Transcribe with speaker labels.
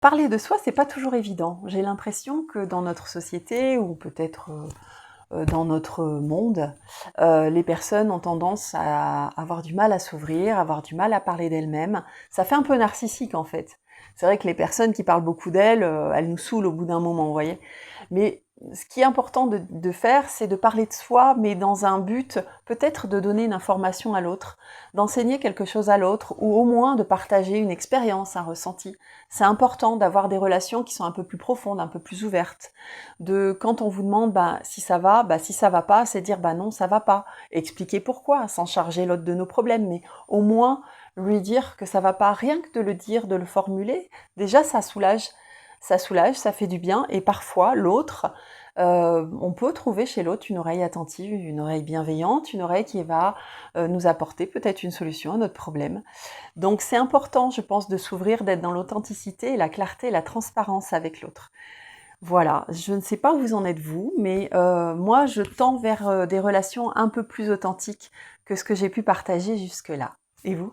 Speaker 1: Parler de soi, c'est pas toujours évident. J'ai l'impression que dans notre société ou peut-être, dans notre monde, les personnes ont tendance à avoir du mal à s'ouvrir, avoir du mal à parler d'elles-mêmes. Ça fait un peu narcissique, en fait. C'est vrai que les personnes qui parlent beaucoup d'elles, elles nous saoulent au bout d'un moment, vous voyez? Mais ce qui est important de faire, c'est de parler de soi, mais dans un but peut-être de donner une information à l'autre, d'enseigner quelque chose à l'autre ou au moins de partager une expérience, un ressenti. C'est important d'avoir des relations qui sont un peu plus profondes, un peu plus ouvertes. De quand on vous demande si ça va pas, c'est dire non, ça va pas. Expliquer pourquoi, sans charger l'autre de nos problèmes, mais au moins lui dire que ça va pas. Rien que de le dire, de le formuler, déjà ça soulage, ça fait du bien. Et parfois l'autre, on peut trouver chez l'autre une oreille attentive, une oreille bienveillante, une oreille qui va nous apporter peut-être une solution à notre problème. Donc c'est important, je pense, de s'ouvrir, d'être dans l'authenticité, la clarté, la transparence avec l'autre. Voilà, je ne sais pas où vous en êtes vous, mais moi je tends vers des relations un peu plus authentiques que ce que j'ai pu partager jusque-là. Et vous?